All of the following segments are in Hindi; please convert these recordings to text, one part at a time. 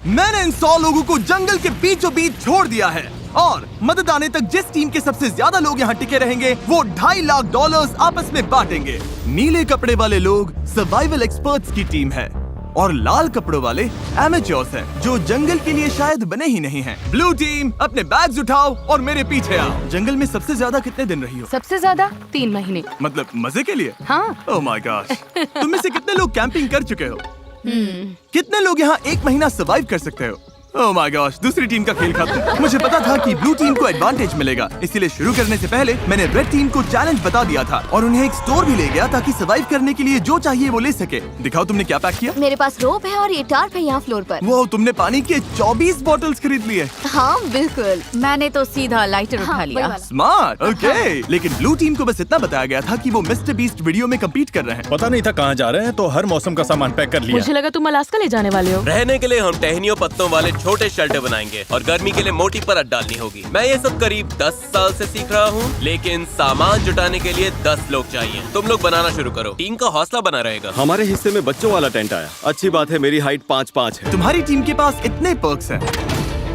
मैंने इन 100 लोगों को जंगल के बीचों बीच छोड़ दिया है और मदद आने तक जिस टीम के सबसे ज्यादा लोग यहाँ टिके रहेंगे वो $2.5 लाख आपस में बांटेंगे। नीले कपड़े वाले लोग सर्वाइवल एक्सपर्ट्स की टीम है और लाल कपड़ों वाले एमेच्योर्स हैं जो जंगल के लिए शायद बने ही नहीं हैं। ब्लू टीम अपने बैग्स उठाओ और मेरे पीछे आओ। जंगल में सबसे ज्यादा कितने दिन रही हो? सबसे ज्यादा 3 महीने। मतलब मजे के लिए? हाँ। Oh my gosh. तुम में से कितने लोग कैंपिंग कर चुके हो? कितने लोग यहाँ 1 महीना सर्वाइव कर सकते हो? ओह माय गॉश, दूसरी टीम का खेल खत्म। मुझे पता था कि ब्लू टीम को एडवांटेज मिलेगा, इसीलिए शुरू करने से पहले मैंने रेड टीम को चैलेंज बता दिया था और उन्हें एक स्टोर भी ले गया ताकि सर्वाइव करने के लिए जो चाहिए वो ले सके। दिखाओ तुमने क्या पैक किया? मेरे पास रोप है और ये टार्प है यहाँ फ्लोर पर। वो तुमने पानी के 24 बॉटल्स खरीद लिए। हाँ बिल्कुल। मैंने तो सीधा लाइटर उठा लिया। स्मार्ट। ओके। लेकिन ब्लू टीम को बस इतना बताया गया था कि वो मिस्टर बीस्ट वीडियो में कम्पीट कर रहे हैं। पता नहीं था कहाँ जा रहे हैं, तो हर मौसम का सामान पैक कर लिया। मुझे लगा तुम अलास्का ले जाने वाले हो। रहने के लिए हम टहनियों पत्तों वाले छोटे शेल्टर बनाएंगे और गर्मी के लिए मोटी परत डालनी होगी। मैं ये सब करीब 10 साल से सीख रहा हूँ, लेकिन सामान जुटाने के लिए 10 लोग चाहिए। तुम लोग बनाना शुरू करो, टीम का हौसला बना रहेगा। हमारे हिस्से में बच्चों वाला टेंट आया। अच्छी बात है, मेरी हाइट 5'5" है। तुम्हारी टीम के पास इतने पर्क्स हैं,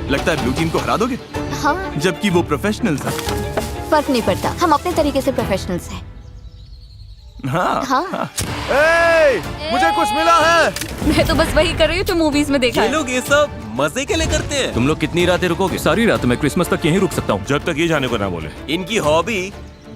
लगता है ब्लू टीम को हरा दोगे? हाँ। जबकि वो प्रोफेशनल्स हैं। फर्क नहीं पड़ता, हम अपने तरीके से प्रोफेशनल्स हैं। हाँ। हाँ। मुझे कुछ मिला है। मैं तो बस वही कर रही हूँ जो मूवीज में देखा ये है। लोग ये सब मजे के लिए करते हैं। तुम लोग कितनी रातें रुकोगे? सारी रात। मैं क्रिसमस तक यहीं रुक सकता हूँ। जब तक ये जाने को ना बोले। इनकी हॉबी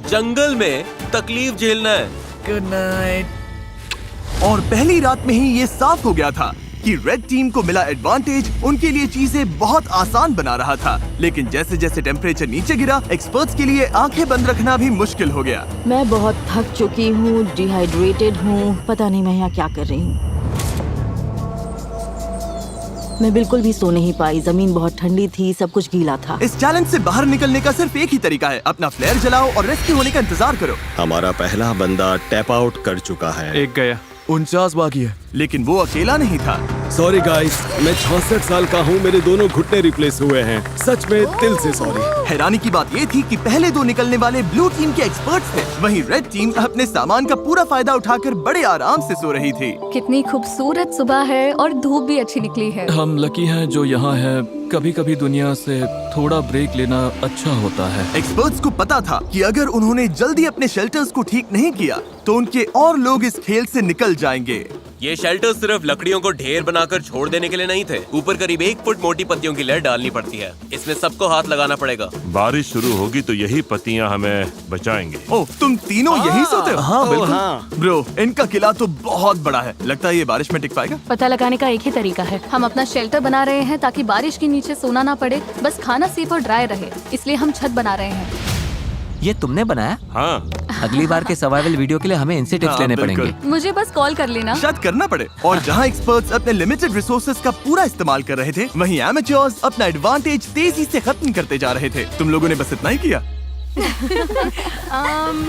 जंगल में तकलीफ झेलना है। Good night. और पहली रात में ही ये साफ हो गया था कि रेड टीम को मिला एडवांटेज उनके लिए चीजें बहुत आसान बना रहा था। लेकिन जैसे जैसे टेम्परेचर नीचे गिरा, एक्सपर्ट्स के लिए आंखें बंद रखना भी मुश्किल हो गया। मैं बहुत थक चुकी हूँ, डिहाइड्रेटेड हूँ, पता नहीं मैं यहाँ क्या कर रही हूँ। मैं बिल्कुल भी सो नहीं पाई, जमीन बहुत ठंडी थी, सब कुछ गीला था। इस चैलेंज से बाहर निकलने का सिर्फ एक ही तरीका है, अपना फ्लेयर जलाओ और रेस्क्यू होने का इंतजार करो। हमारा पहला बंदा टैप आउट कर चुका है। एक गया। 49 बाकी है। लेकिन वो अकेला नहीं था। सॉरी गाइस, मैं 66 साल का हूँ, मेरे दोनों घुटने रिप्लेस हुए हैं। सच में दिल से सॉरी। हैरानी की बात ये थी कि पहले 2 निकलने वाले ब्लू टीम के एक्सपर्ट्स थे, वहीं रेड टीम अपने सामान का पूरा फायदा उठाकर बड़े आराम से सो रही थी। कितनी खूबसूरत सुबह है और धूप भी अच्छी निकली है। हम लकी हैं जो यहाँ है। कभी कभी दुनिया से थोड़ा ब्रेक लेना अच्छा होता है। एक्सपर्ट्स को पता था कि अगर उन्होंने जल्दी अपने शेल्टर्स को ठीक नहीं किया तो उनके और लोग इस खेल से निकल जाएंगे। ये शेल्टर सिर्फ लकड़ियों को ढेर बनाकर छोड़ देने के लिए नहीं थे। ऊपर करीब 1 फुट मोटी पत्तियों की लेयर डालनी पड़ती है। इसमें सबको हाथ लगाना पड़ेगा। बारिश शुरू होगी तो यही पत्तियां हमें बचाएंगे। ओह, तुम तीनों यहीं सोते हो? हाँ, बिल्कुल। हाँ। ब्रो, इनका किला तो बहुत बड़ा है। लगता है ये बारिश में टिक पाएगा? पता लगाने का एक ही तरीका है, हम अपना शेल्टर बना रहे हैं ताकि बारिश के नीचे सोना ना पड़े, बस खाना सेफ और ड्राई रहे, इसलिए हम छत बना रहे हैं। ये तुमने बनाया? हाँ। अगली बार के सर्वाइवल वीडियो के लिए हमें इनसे टिप्स हाँ, लेने बिल्कुल। पड़ेंगे। मुझे बस कॉल कर लेना। शायद करना पड़े। और जहाँ एक्सपर्ट्स अपने लिमिटेड रिसोर्सेज का पूरा इस्तेमाल कर रहे थे, वहीं एमेच्योर्स अपना एडवांटेज तेजी से खत्म करते जा रहे थे। तुम लोगों ने बस इतना ही किया।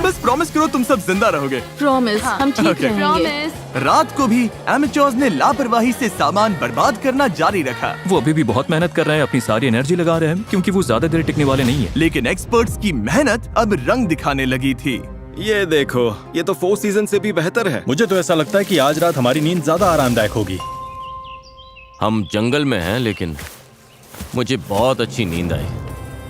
बस प्रॉमिस करो तुम सब जिंदा रहोगे। प्रॉमिस, हम ठीक Okay. रहेंगे। रात को भी एमेच्योर्स ने लापरवाही से सामान बर्बाद करना जारी रखा। वो अभी भी बहुत मेहनत कर रहे हैं, अपनी सारी एनर्जी लगा रहे हैं, क्योंकि वो ज्यादा देर टिकने वाले नहीं है। लेकिन एक्सपर्ट्स की मेहनत अब रंग दिखाने लगी थी। ये देखो, ये तो 4 सीजन से भी बेहतर है। मुझे तो ऐसा लगता है कि आज रात हमारी नींद ज्यादा आरामदायक होगी। हम जंगल में हैं, लेकिन मुझे बहुत अच्छी नींद आई।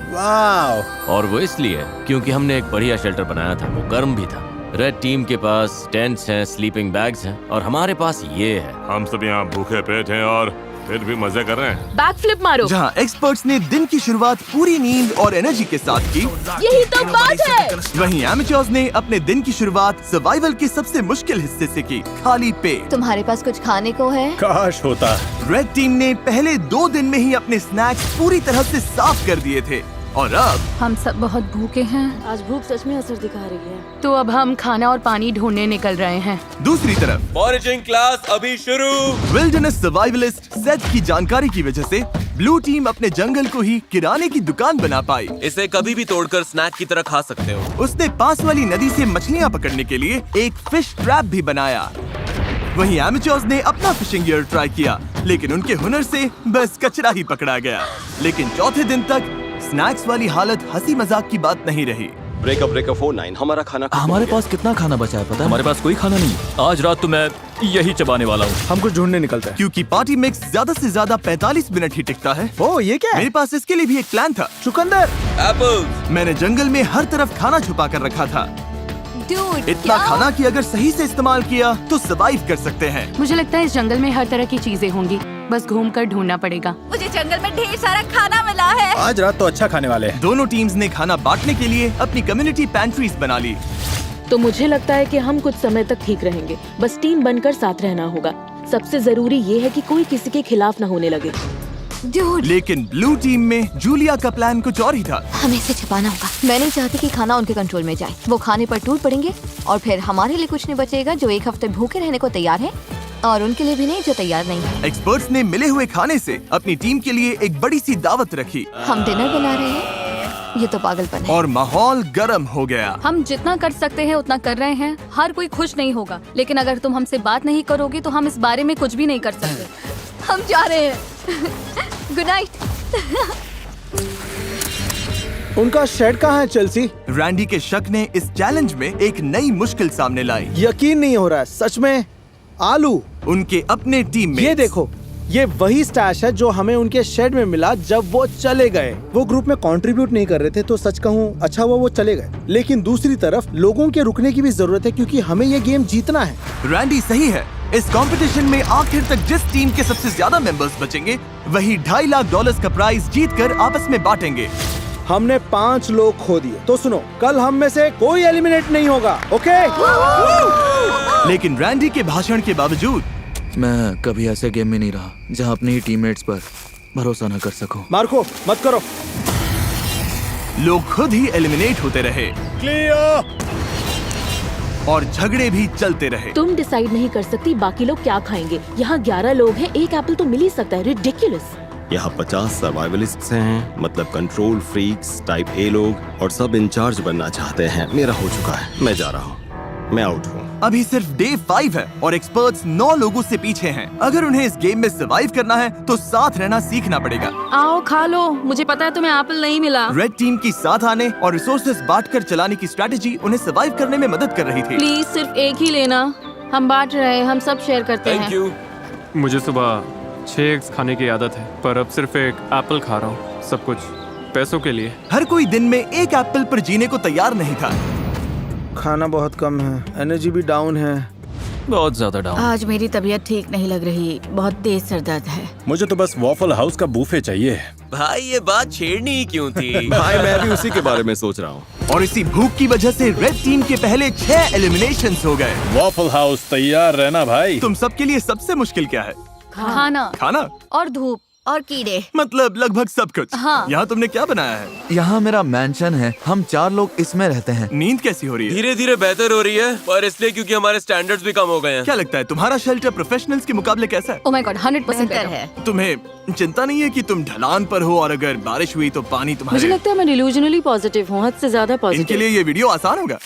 वाह। और वो इसलिए क्योंकि हमने एक बढ़िया शेल्टर बनाया था, वो गर्म भी था। रेड टीम के पास टेंट्स हैं, स्लीपिंग बैग्स हैं और हमारे पास ये है। हम सब यहाँ भूखे पेट हैं और फिर भी मजे कर रहे हैं। बैक फ्लिप मारो। जहाँ एक्सपर्ट्स ने दिन की शुरुआत पूरी नींद और एनर्जी के साथ की, यही तो बात है। वहीं एमेच्योर्स ने अपने दिन की शुरुआत सर्वाइवल के सबसे मुश्किल हिस्से से की, खाली पेट। तुम्हारे पास कुछ खाने को है? काश होता। रेड टीम ने पहले 2 दिन में ही अपने स्नैक्स पूरी तरह से साफ कर दिए थे और अब हम सब बहुत भूखे हैं। आज भूख सच में असर दिखा रही है। तो अब हम खाना और पानी ढूंढने निकल रहे हैं। दूसरी तरफ फॉरेजिंग क्लास अभी शुरू। विल्डरनेस सर्वाइवलिस्ट सेथ की जानकारी की वजह से ब्लू टीम अपने जंगल को ही किराने की दुकान बना पाई। इसे कभी भी तोड़कर स्नैक की तरह खा सकते हो। उसने पास वाली नदी से मछलियाँ पकड़ने के लिए एक फिश ट्रैप भी बनाया। वहीं एमेच्योर्स ने अपना फिशिंग गियर ट्राई किया, लेकिन उनके हुनर से बस कचरा ही पकड़ा गया। लेकिन चौथे दिन तक स्नैक्स वाली हालत हंसी मजाक की बात नहीं रही। ब्रेकअप 49 हमारा खाना खत्म हमारे हो गया। पास कितना खाना बचा है पता है? हमारे पास कोई खाना नहीं है। आज रात तो मैं यही चबाने वाला हूँ। हम कुछ ढूंढने निकलते हैं क्योंकि पार्टी मिक्स ज्यादा से ज्यादा 45 मिनट ही टिकता है। ओ ये क्या है? मेरे पास इसके लिए भी एक प्लान था। चुकंदर। एप्पल्स। मैंने जंगल में हर तरफ खाना छुपा कर रखा था, Dude, इतना क्या? खाना कि अगर सही से इस्तेमाल किया तो सर्वाइव कर सकते हैं। मुझे लगता है इस जंगल में हर तरह की चीजें होंगी, बस घूम कर ढूंढना पड़ेगा। मुझे जंगल में ढेर सारा खाना मिला है। आज रात तो अच्छा खाने वाले हैं। दोनों टीम्स ने खाना बांटने के लिए अपनी कम्युनिटी पैंट्रीज बना ली। तो मुझे लगता है कि हम कुछ समय तक ठीक रहेंगे, बस टीम बनकर साथ रहना होगा। सबसे जरूरी ये है कि कोई किसी के खिलाफ न होने लगे। Dude, लेकिन ब्लू टीम में जूलिया का प्लान कुछ और ही था। हमें इसे छिपाना होगा। मैं नहीं चाहती कि खाना उनके कंट्रोल में जाए। वो खाने पर टूट पड़ेंगे और फिर हमारे लिए कुछ नहीं बचेगा जो एक हफ्ते भूखे रहने को तैयार है, और उनके लिए भी नहीं जो तैयार नहीं है। एक्सपर्ट्स ने मिले हुए खाने से अपनी टीम के लिए एक बड़ी सी दावत रखी हम डिनर बना रहे हैं, ये तो पागलपन है। और माहौल गर्म हो गया। हम जितना कर सकते हैं उतना कर रहे हैं। हर कोई खुश नहीं होगा, लेकिन अगर तुम हमसे बात नहीं करोगे तो हम इस बारे में कुछ भी नहीं कर सकते। हम जा रहे हैं। Good night. उनका शेड कहाँ है चेल्सी? रैंडी के शक ने इस चैलेंज में एक नई मुश्किल सामने लाई। यकीन नहीं हो रहा है सच में। आलू। उनके अपने टीम में ये देखो, ये वही स्टैश है जो हमें उनके शेड में मिला जब वो चले गए। वो ग्रुप में कंट्रीब्यूट नहीं कर रहे थे, तो सच कहूँ अच्छा हुआ वो चले गए। लेकिन दूसरी तरफ लोगों के रुकने की भी जरूरत है क्योंकि हमें ये गेम जीतना है। रैंडी सही है। इस कंपटीशन में आखिर तक जिस टीम के सबसे ज्यादा मेंबर्स बचेंगे वही $2.5 लाख का प्राइज जीतकर आपस में बांटेंगे। हमने 5 लोग खो दिए, तो सुनो, कल हम में से कोई एलिमिनेट नहीं होगा, ओके? लेकिन रैंडी के भाषण के बावजूद मैं कभी ऐसे गेम में नहीं रहा जहाँ अपने ही टीममेट्स पर भरोसा न कर सकूं। मार्को मत करो। लोग खुद ही एलिमिनेट होते रहे और झगड़े भी चलते रहे। तुम डिसाइड नहीं कर सकती बाकी लोग क्या खाएंगे। यहाँ 11 लोग हैं, एक एप्पल तो मिल ही सकता है। रिडिकुलस। यहाँ 50 सर्वाइवलिस्ट्स हैं, मतलब कंट्रोल फ्रीक्स टाइप ए लोग, और सब इंचार्ज बनना चाहते हैं। मेरा हो चुका है, मैं जा रहा हूँ, मैं आउट हूँ। अभी सिर्फ डे 5 है और एक्सपर्ट्स 9 लोगों से पीछे हैं। अगर उन्हें इस गेम में सर्वाइव करना है तो साथ रहना सीखना पड़ेगा। आओ खा लो, मुझे पता है तुम्हें एप्पल नहीं मिला। रेड टीम की साथ आने और रिसोर्सेज बांटकर चलाने की स्ट्रेटेजी उन्हें सर्वाइव करने में मदद कर रही थी। प्लीज सिर्फ एक ही लेना, हम बांट रहे हैं, हम सब शेयर करते थैंक हैं। यू। मुझे सुबह 6 एग्स खाने की आदत है, पर अब सिर्फ एक एप्पल खा रहा हूँ, सब कुछ पैसों के लिए। हर कोई दिन में एक एप्पल पर जीने को तैयार नहीं था। खाना बहुत कम है, एनर्जी भी डाउन है। बहुत ज्यादा डाउन। आज मेरी तबीयत ठीक नहीं लग रही, बहुत तेज सर दर्द है। मुझे तो बस वॉफल हाउस का बूफे चाहिए। भाई ये बात छेड़नी ही क्यों थी? भाई मैं भी उसी के बारे में सोच रहा हूँ। और इसी भूख की वजह से रेड टीम के पहले 6 एलिमिनेशंस हो गए। वॉफल हाउस तैयार रहना भाई। तुम सबके लिए सबसे मुश्किल क्या है? खाना खाना और धूप और कीड़े। मतलब लगभग सब कुछ। हाँ। यहाँ तुमने क्या बनाया है? यहाँ मेरा मैंशन है, हम 4 लोग इसमें रहते हैं। नींद कैसी हो रही है? धीरे धीरे बेहतर हो रही है, पर इसलिए क्योंकि हमारे स्टैंडर्ड्स भी कम हो गए हैं। क्या लगता है तुम्हारा शेल्टर प्रोफेशनल्स के मुकाबले कैसा है? ओह माय गॉड 100% बेहतर बेटर है। तुम्हें चिंता नहीं है कि तुम ढलान पर हो और अगर बारिश हुई तो पानी मुझे तुम्हारे? लगता है मैं डिल्यूजनली पॉजिटिव हूँ, हद से ज्यादा इनके पॉजिटिव। लिए ये वीडियो आसान होगा।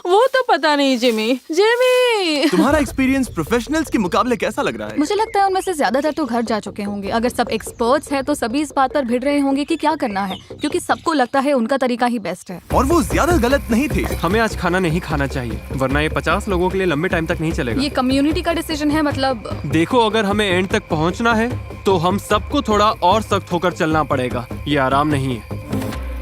वो तो पता नहीं जिमी। तुम्हारा एक्सपीरियंस प्रोफेशनल्स के मुकाबले कैसा लग रहा है? मुझे लगता है उनमें से ज्यादातर तो घर जा चुके होंगे। अगर सब एक्सपर्ट्स हैं तो सभी इस बात पर भिड़ रहे होंगे कि क्या करना है, क्योंकि सबको लगता है उनका तरीका ही बेस्ट है। और वो ज्यादा गलत नहीं थे। हमें आज खाना नहीं खाना चाहिए, वरना ये 50 लोगों के लिए लंबे टाइम तक नहीं चलेगा। ये कम्युनिटी का डिसीजन है, मतलब देखो, अगर हमें एंड तक पहुंचना है तो हम सबको थोड़ा और सख्त होकर चलना पड़ेगा। ये आराम नहीं है,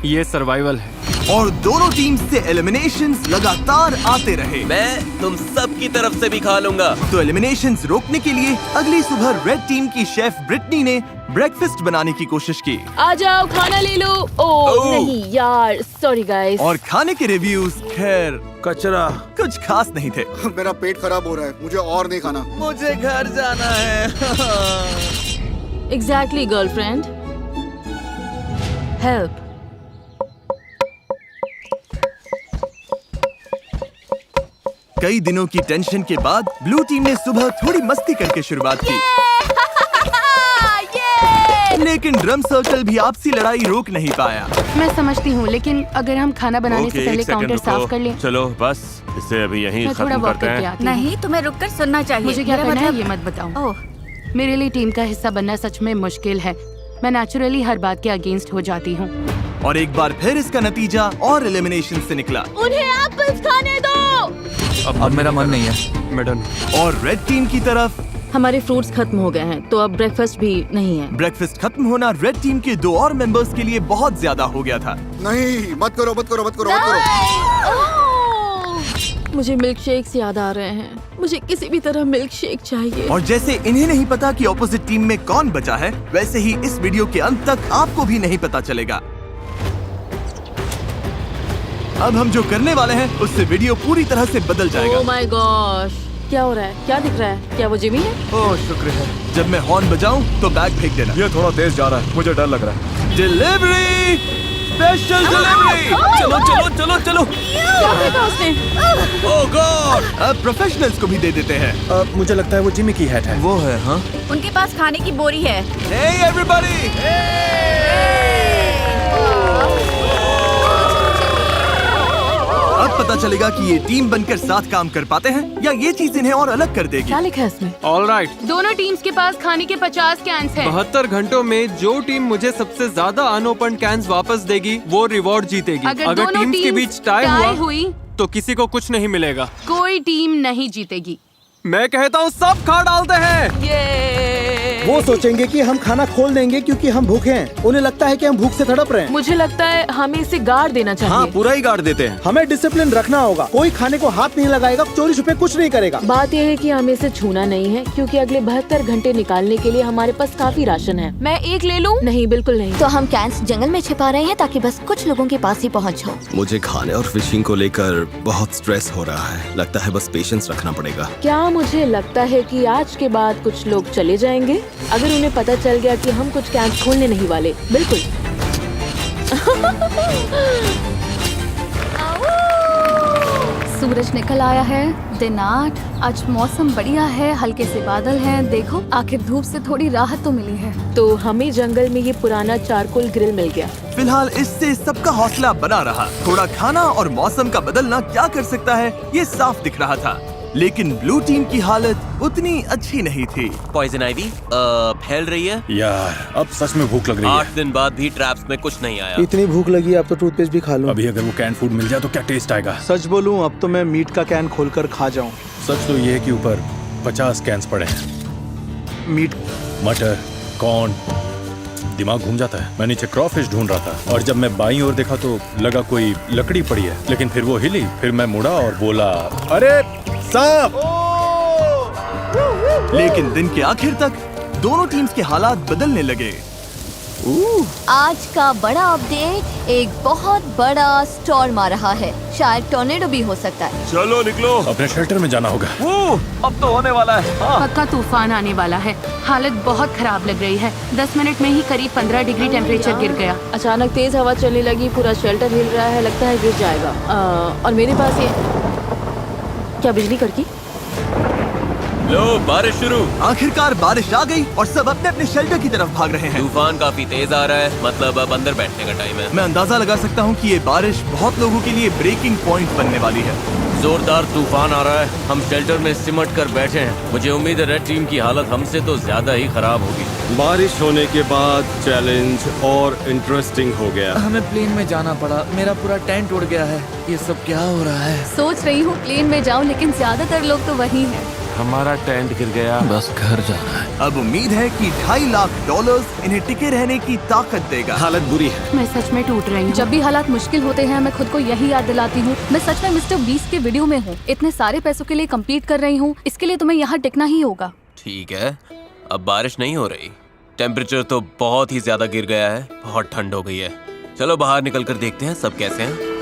ये सर्वाइवल है। और दोनों टीम से एलिमिनेशंस लगातार आते रहे। मैं तुम सब की तरफ से भी खा लूंगा। तो एलिमिनेशंस रोकने के लिए अगली सुबह रेड टीम की शेफ ब्रिटनी ने ब्रेकफास्ट बनाने की कोशिश की। आ जाओ खाना ले लो। ओह नहीं यार, सॉरी गाइस। और खाने के रिव्यूज खैर कचरा, कुछ खास नहीं थे। मेरा पेट खराब हो रहा है, मुझे और नहीं खाना। मुझे घर जाना है। Exactly girlfriend, help. कई दिनों की टेंशन के बाद ब्लू टीम ने सुबह थोड़ी मस्ती करके शुरुआत की। लेकिन ड्रम सर्कल भी आपसी लड़ाई रोक नहीं पाया। मैं समझती हूँ, लेकिन अगर हम खाना बनाने से पहले काउंटर साफ कर लें। चलो बस इसे अभी यहीं मैं थोड़ा खत्म वॉक करते करके हैं। आती हूँ। नहीं, तुम्हें रुककर सुनना चाहिए। मुझे क्या मेरा करना है मतलब- ये मत बताओ। ओह, मेरे लिए टीम का हिस्सा बनना सच में मुश्किल है। मैं नेचुरली हर बात के अगेंस्ट हो जाती हूँ। और एक बार फिर इसका नतीजा और एलिमिनेशन से निकला। उन्हें एप्पल्स खाने दो। अब मेरा मन नहीं है। मैडम, और रेड टीम की तरफ हमारे फ्रूट्स खत्म हो गए हैं, तो अब ब्रेकफास्ट भी नहीं है। ब्रेकफास्ट खत्म होना रेड टीम के 2 और मेंबर्स के लिए बहुत ज्यादा हो गया था। नहीं, मत करो मत करो मत करो मत करो। मुझे मिल्क शेक्स याद आ रहे हैं। मुझे किसी भी तरह मिल्क शेक चाहिए। और जैसे इन्हें नहीं पता कि ऑपोजिट टीम में कौन बचा है, वैसे ही इस वीडियो के अंत तक आपको भी नहीं पता चलेगा। अब हम जो करने वाले हैं उससे वीडियो पूरी तरह से बदल जाएगा। ओह माय गॉश, क्या हो रहा है? क्या दिख रहा है? क्या वो जिमी है? ओह शुक्र है। जब मैं हॉर्न बजाऊं तो बैग फेंक देना। ये थोड़ा तेज जा रहा है, मुझे डर लग रहा है। Delivery, special delivery. चलो चलो चलो चलो। क्या फेंका उसने? ओह गॉड, अब प्रोफेशनल्स को भी दे देते हैं। मुझे लगता है वो जिमी की हैट है। वो है, हाँ। उनके पास खाने की बोरी है। Hey everybody! अब पता चलेगा कि ये टीम बनकर साथ काम कर पाते हैं या ये चीज इन्हें और अलग कर देगी। क्या लिखा है इसमें? All right. दोनों टीम्स के पास खाने के 50 कैंस हैं। 72 घंटों में जो टीम मुझे सबसे ज्यादा अनओपन कैंस वापस देगी वो रिवॉर्ड जीतेगी। अगर दोनों टीम्स के टीम्स बीच टाई टाई हुआ हुई तो किसी को कुछ नहीं मिलेगा। कोई टीम नहीं जीतेगी। मैं कहता हूँ सब खा डालते हैं। वो सोचेंगे कि हम खाना खोल देंगे क्योंकि हम भूखे हैं। उन्हें लगता है कि हम भूख से तड़प रहे हैं। मुझे लगता है हमें इसे गाड़ देना चाहिए। हाँ, पूरा ही गाड़ देते हैं। हमें डिसिप्लिन रखना होगा। कोई खाने को हाथ नहीं लगाएगा, चोरी छुपे कुछ नहीं करेगा। बात यह है कि हमें इसे छूना नहीं है क्योंकि अगले 72 घंटे निकालने के लिए हमारे पास काफी राशन है। मैं एक ले लूं? नहीं, बिल्कुल नहीं। तो हम कैंस जंगल में छिपा रहे हैं ताकि बस कुछ लोगों के पास ही पहुंच हो। मुझे खाने और फिशिंग को लेकर बहुत स्ट्रेस हो रहा है। लगता है बस पेशेंस रखना पड़ेगा। क्या मुझे लगता है कि आज के बाद कुछ लोग चले जाएंगे अगर उन्हें पता चल गया कि हम कुछ कैंप खोलने नहीं वाले। बिल्कुल। सूरज निकल आया है। दिन 8। आज मौसम बढ़िया है, हल्के से बादल हैं। देखो, आखिर धूप से थोड़ी राहत तो मिली है। तो हमें जंगल में ये पुराना चारकोल ग्रिल मिल गया। फिलहाल इससे सबका हौसला बना रहा। थोड़ा खाना और मौसम का बदलना क्या कर सकता है, ये साफ दिख रहा था। लेकिन ब्लू टीम की हालत उतनी अच्छी नहीं थी। पॉइजन आइवी फैल रही है। यार, अब सच में भूख लग रही है। 8 दिन बाद भी ट्रैप्स में कुछ नहीं आया। इतनी भूख लगी, अब तो टूथपेस्ट भी खा लूं। अभी अगर वो कैन फूड मिल जाए तो क्या टेस्ट आएगा। सच बोलूं, अब तो मैं मीट का कैन खोलकर खा जाऊं। सच तो ये है कि ऊपर 50 कैंस पड़े हैं। मीट, मटर, कॉर्न, दिमाग घूम जाता है। मैं नीचे क्रॉफिश ढूंढ रहा था और जब मैं बाईं ओर देखा तो लगा कोई लकड़ी पड़ी है, लेकिन फिर वो हिली। फिर मैं मुड़ा और बोला, अरे सांप! लेकिन दिन के आखिर तक दोनों टीम्स के हालात बदलने लगे। आज का बड़ा अपडेट, एक बहुत बड़ा स्टॉर्म आ रहा है। शायद टॉर्नेडो भी हो सकता है। चलो निकलो, अपने शेल्टर में जाना होगा। अब तो होने वाला है। पक्का तूफान आने वाला है। हालत बहुत खराब लग रही है। 10 मिनट में ही करीब 15 डिग्री टेम्परेचर गिर गया। अचानक तेज हवा चलने लगी, पूरा शेल्टर हिल रहा है, लगता है गिर जाएगा। और मेरे पास ये क्या बिजली कड़की? लो, बारिश शुरू। आखिरकार बारिश आ गई और सब अपने अपने शेल्टर की तरफ भाग रहे हैं। तूफान काफी तेज आ रहा है, मतलब अब अंदर बैठने का टाइम है। मैं अंदाजा लगा सकता हूँ कि ये बारिश बहुत लोगों के लिए ब्रेकिंग पॉइंट बनने वाली है। जोरदार तूफान आ रहा है। हम शेल्टर में सिमट कर बैठे हैं। मुझे उम्मीद है रेड टीम की हालत हमसे तो ज्यादा ही खराब होगी। बारिश होने के बाद चैलेंज और इंटरेस्टिंग हो गया। हमें प्लेन में जाना पड़ा। मेरा पूरा टेंट उड़ गया है। ये सब क्या हो रहा है? सोच रही हूँ प्लेन में जाऊँ, लेकिन ज्यादातर लोग तो वहीं हैं। हमारा टेंट गिर गया। बस घर जाना है। अब उम्मीद है कि $2.5 लाख इन्हें टिके रहने की ताकत देगा। हालत बुरी है। मैं सच में टूट रही हूँ। जब भी हालात मुश्किल होते हैं, मैं खुद को यही याद दिलाती हूँ, मैं सच में मिस्टर बीस्ट के वीडियो में हूँ। इतने सारे पैसों के लिए कम्पीट कर रही हूँ, इसके लिए तुम्हें यहाँ टिकना ही होगा। ठीक है, अब बारिश नहीं हो रही। टेम्परेचर तो बहुत ही ज्यादा गिर गया है। बहुत ठंड हो गई है। चलो बाहर निकल कर देखते हैं सब कैसे हैं।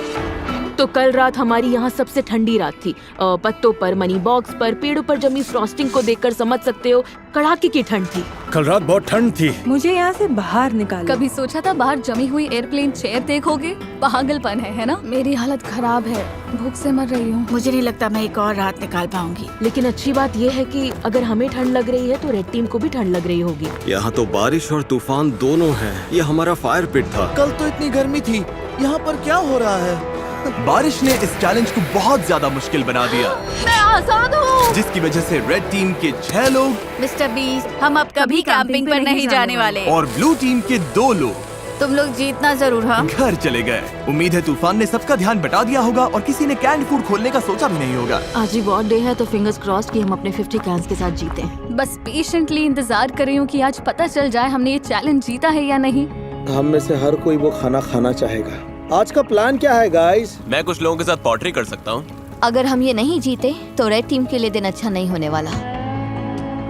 तो कल रात हमारी यहाँ सबसे ठंडी रात थी। पत्तों पर, मनी बॉक्स पर, पेड़ों पर जमी फ्रॉस्टिंग को देखकर समझ सकते हो कड़ाके की ठंड थी। कल रात बहुत ठंड थी। मुझे यहाँ से बाहर निकालो। कभी सोचा था बाहर जमी हुई एयरप्लेन चेयर देखोगे? पागलपन है ना? मेरी हालत खराब है, भूख से मर रही हूँ। मुझे नहीं लगता मैं एक और रात निकाल पाऊंगी। लेकिन अच्छी बात यह है कि अगर हमें ठंड लग रही है तो रेड टीम को भी ठंड लग रही होगी। यहाँ तो बारिश और तूफान दोनों हैं। ये हमारा फायर पिट था। कल तो इतनी गर्मी थी, यहाँ पर क्या हो रहा है? बारिश ने इस चैलेंज को बहुत ज्यादा मुश्किल बना दिया, मैं आजाद हूँ। जिसकी वजह से रेड टीम के 6 लोग मिस्टर बीस्ट, हम अब कभी कैंपिंग पर नहीं जाने वाले। और ब्लू टीम के 2 लोग। तुम लोग जीतना जरूर। हाँ, घर चले गए। उम्मीद है तूफान ने सबका ध्यान बटा दिया होगा और किसी ने कैंड फूड खोलने का सोचा भी नहीं होगा। आज रिवॉर्ड डे है तो फिंगर्स क्रॉस्ड कि हम अपने 50 कैंस के साथ जीते हैं। बस पेशेंटली इंतजार कर रही हूँ कि आज पता चल जाए हमने ये चैलेंज जीता है या नहीं। हम में से हर कोई वो खाना खाना चाहेगा। आज का प्लान क्या है गाइस? मैं कुछ लोगों के साथ पॉटरी कर सकता हूँ। अगर हम ये नहीं जीते तो रेड टीम के लिए दिन अच्छा नहीं होने वाला।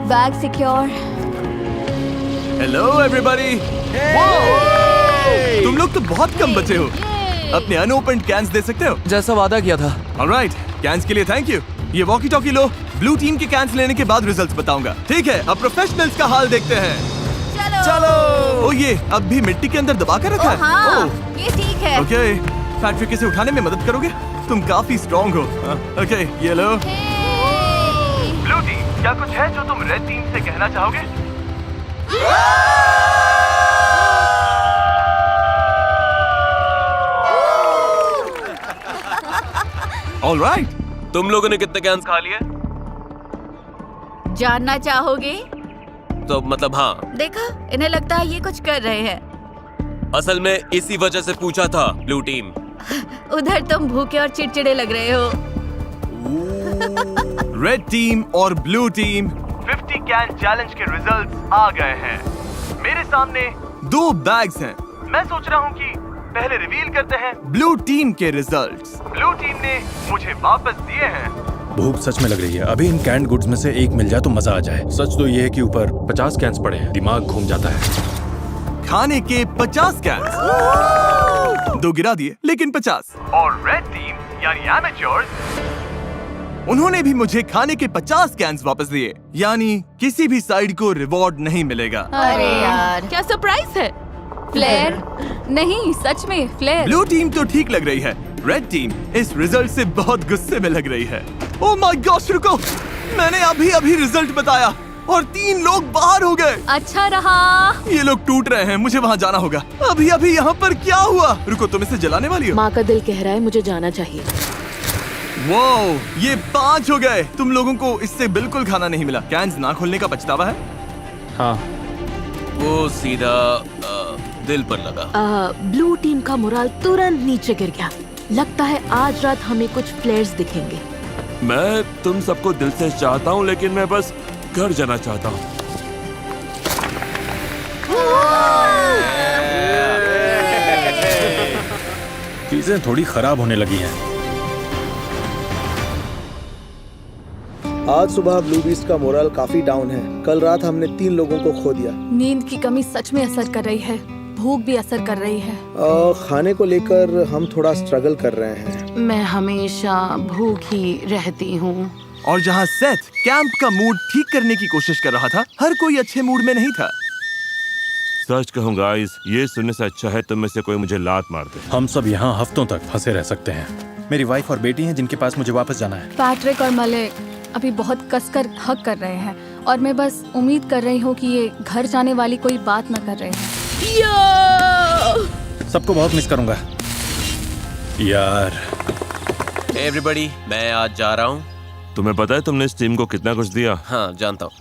Bag secure. Hello everybody. तुम लोग तो बहुत कम बचे हो। अपने अनओपन्ड कैंस दे सकते हो जैसा वादा किया था। ऑलराइट, कैंस के लिए थैंक यू। ये वॉकी टॉकी लो। ब्लू टीम के कैंस लेने के बाद रिजल्ट्स बताऊंगा। ठीक है, अब प्रोफेशनल्स का हाल देखते हैं। चलो। ओ ये अब भी मिट्टी के अंदर दबा कर रखा है। हाँ, ये ठीक है। ओके, फैक्ट्री से उठाने में मदद करोगे? तुम काफी स्ट्रॉन्ग हो। ओके, ये लो। ब्लू टीम, क्या कुछ है जो तुम रेड टीम से कहना चाहोगे? ऑलराइट, तुम लोगों ने कितने कैंस खा लिए? जानना चाहोगे? तो मतलब हाँ। देखा, इन्हें लगता है ये कुछ कर रहे हैं। असल में इसी वजह से पूछा था ब्लू टीम। उधर तुम भूखे और चिड़चिड़े लग रहे हो। रेड टीम और ब्लू टीम 50 कैन चैलेंज के रिजल्ट्स आ गए हैं। मेरे सामने 2 बैग्स हैं। मैं सोच रहा हूँ कि पहले रिवील करते हैं ब्लू टीम के रिजल्ट्स। ब्लू टीम ने मुझे वापस दिए हैं। भूख सच में लग रही है। अभी इन कैंड गुड्स में से एक मिल जाए तो मजा आ जाए। सच तो ये है कि ऊपर 50 कैंस पड़े हैं। दिमाग घूम जाता है। खाने के 50 कैंस। 2 गिरा दिए, लेकिन 50। और रेड टीम यानी एमेच्योर्स, उन्होंने भी मुझे खाने के 50 कैंस वापस दिए। यानी किसी भी साइड को रिवॉर्ड नहीं मिलेगा। अरे यार, क्या सरप्राइज है? फ्लेयर? नहीं, सच में फ्लेयर। ब्लू टीम तो ठीक लग रही है। रेड टीम इस रिजल्ट से बहुत गुस्से में लग रही है। ओह माय गॉश, रुको, मैंने अभी रिजल्ट बताया और 3 लोग बाहर हो गए। अच्छा रहा। ये लोग टूट रहे हैं। मुझे वहाँ जाना होगा। अभी यहाँ पर क्या हुआ? रुको, तुम इसे जलाने वाली हो? माँ का दिल कह रहा है मुझे जाना चाहिए। वो ये 5 हो गए। तुम लोगों को इससे बिल्कुल खाना नहीं मिला। कैंस ना खोलने का पछतावा है? हाँ, वो सीधा दिल पर लगा। ब्लू टीम का मोराल तुरंत नीचे गिर गया। लगता है आज रात हमें कुछ फ्लेयर्स दिखेंगे। मैं तुम सबको दिल से चाहता हूँ, लेकिन मैं बस घर जाना चाहता हूँ। चीजें थोड़ी खराब होने लगी हैं। आज सुबह ब्लू बीस्ट का मोरल काफी डाउन है। कल रात हमने 3 लोगों को खो दिया। नींद की कमी सच में असर कर रही है। भूख भी असर कर रही है। खाने को लेकर हम थोड़ा स्ट्रगल कर रहे हैं। मैं हमेशा भूखी रहती हूँ। और जहाँ सेथ कैंप का मूड ठीक करने की कोशिश कर रहा था, हर कोई अच्छे मूड में नहीं था। सच कहूँ गाइस, ये सुनने से अच्छा है तुम में से कोई मुझे लात मार दे। हम सब यहाँ हफ्तों तक फंसे रह सकते हैं। मेरी वाइफ और बेटी हैं जिनके पास मुझे वापस जाना है। पैट्रिक और मलिक अभी बहुत कसकर हक कर रहे हैं और मैं बस उम्मीद कर रही हूँ कि ये घर जाने वाली कोई बात न कर रहे हैं। सबको बहुत मिस करूंगा यार। एवरीबॉडी, मैं आज जा रहा हूँ। तुम्हें पता है तुमने इस टीम को कितना कुछ दिया? हाँ, जानता हूँ।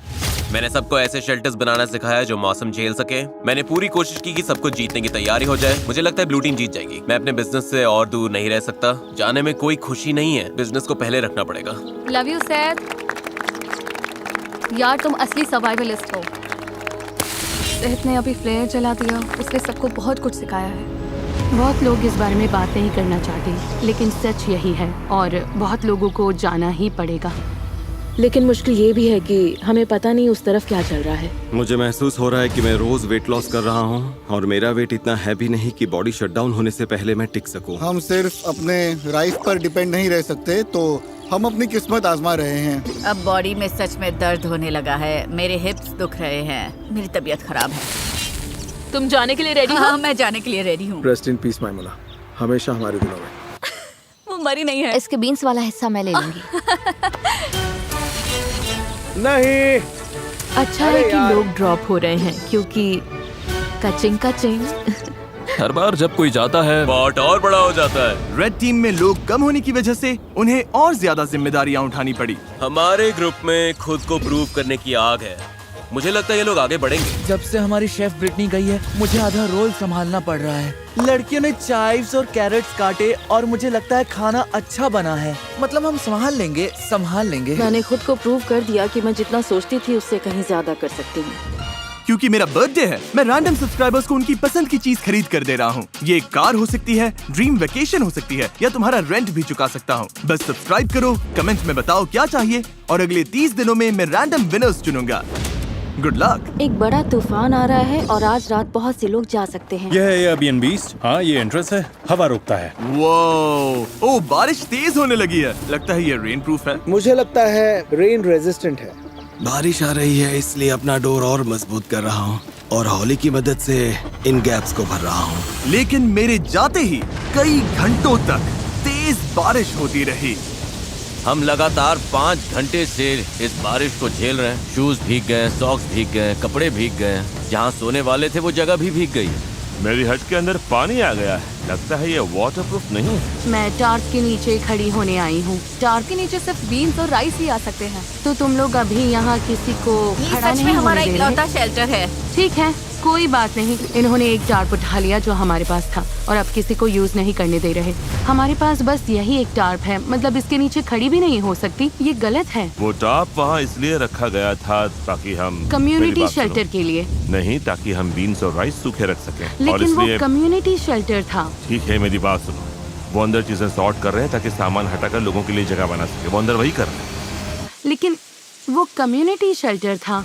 मैंने सबको ऐसे शेल्टर्स बनाना सिखाया जो मौसम झेल सके। मैंने पूरी कोशिश की कि सबको जीतने की तैयारी हो जाए। मुझे लगता है ब्लू टीम जीत जाएगी। मैं अपने बिजनेस से और दूर नहीं रह सकता। जाने में कोई खुशी नहीं है। बिजनेस को पहले रखना पड़ेगा। लव यू सैद। यार तुम असली सर्वाइवलिस्ट हो। सेथ ने अभी फ्लेयर जला दिया। उसने सबको बहुत कुछ सिखाया है। बहुत लोग इस बारे में बात नहीं करना चाहते, लेकिन सच यही है और बहुत लोगों को जाना ही पड़ेगा। लेकिन मुश्किल ये भी है कि हमें पता नहीं उस तरफ क्या चल रहा है। मुझे महसूस हो रहा है कि मैं रोज वेट लॉस कर रहा हूँ और मेरा वेट इतना हैवी नहीं कि बॉडी शटडाउन होने से पहले मैं टिक सकूं। हम सिर्फ अपने राइस पर डिपेंड नहीं रह सकते, तो हम अपनी किस्मत आजमा रहे हैं। अब बॉडी में सच में दर्द होने लगा है। मेरे हिप्स दुख रहे हैं। मेरी तबीयत खराब है। तुम जाने के लिए रेडी हो? हाँ, मैं जाने के लिए रेडी हूँ। रेस्ट इन पीस मैमुना, हमेशा हमारे दिलों में। वो मरी नहीं है। इसके बीन्स वाला हिस्सा मैं ले लूंगी। नहीं, अच्छा है कि लोग ड्रॉप हो रहे हैं क्योंकि कचिंग कचिंग। हर बार जब कोई जाता है पॉट और बड़ा हो जाता है। रेड टीम में लोग कम होने की वजह से उन्हें और ज्यादा जिम्मेदारियां उठानी पड़ी। हमारे ग्रुप में खुद को प्रूव करने की आग है। मुझे लगता है ये लोग आगे बढ़ेंगे। जब से हमारी शेफ ब्रिटनी गई है मुझे आधा रोल संभालना पड़ रहा है। लड़कियों ने चाइव्स और कैरेट्स काटे और मुझे लगता है खाना अच्छा बना है। मतलब हम संभाल लेंगे। मैंने खुद को प्रूव कर दिया कि मैं जितना सोचती थी उससे कहीं ज्यादा कर सकती हूँ। क्योंकि मेरा बर्थडे है, मैं रैंडम सब्सक्राइबर्स को उनकी पसंद की चीज खरीद कर दे रहा हूँ। ये एक कार हो सकती है, ड्रीम वेकेशन हो सकती है, या तुम्हारा रेंट भी चुका सकता हूँ। बस सब्सक्राइब करो, कमेंट में बताओ क्या चाहिए और अगले 30 दिनों में मैं रैंडम विनर्स चुनूंगा। Good luck. एक बड़ा तूफान आ रहा है और आज रात बहुत से लोग जा सकते हैं। यह है एयरबीएनबी। हाँ, ये एंट्रेंस है, हवा रोकता है। वो बारिश तेज होने लगी है, लगता है ये रेन प्रूफ है। मुझे लगता है रेन रेजिस्टेंट है। बारिश आ रही है इसलिए अपना डोर और मजबूत कर रहा हूँ और हौली की मदद से इन गैप्स को भर रहा हूँ। लेकिन मेरे जाते ही कई घंटों तक तेज बारिश होती रही। हम लगातार 5 घंटे से इस बारिश को झेल रहे हैं। शूज भीग गए, सॉक्स भीग गए, कपड़े भीग गए। जहाँ सोने वाले थे वो जगह भी भीग गई। मेरी हट के अंदर पानी आ गया है। लगता है ये वाटरप्रूफ नहीं है। मैं टार्प के नीचे खड़ी होने आई हूँ। टार्प के नीचे सिर्फ बीन्स और राइस ही आ सकते हैं। तो तुम लोग अभी यहाँ किसी को ये खड़ा सच में नहीं हमारा होने दे इकलौता रहे? शेल्टर है। ठीक है, कोई बात नहीं। इन्होंने एक टार्प उठा लिया जो हमारे पास था और अब किसी को यूज नहीं करने दे रहे। हमारे पास बस यही एक टार्प है, मतलब इसके नीचे खड़ी भी नहीं हो सकती। ये गलत है। वो टाप वहाँ इसलिए रखा गया था ताकि हम कम्युनिटी शेल्टर के लिए नहीं, ताकि हम बीन्स और राइस सूखे रख सकें। और लेकिन वो इसलिए कम्युनिटी शेल्टर था। ठीक है, मेरी बात सुनो। वो अंदर चीजें सॉर्ट कर रहे हैं ताकि सामान हटाकर लोगों के लिए जगह बना सके। वो अंदर वही कर रहे हैं। लेकिन वो कम्युनिटी शेल्टर था।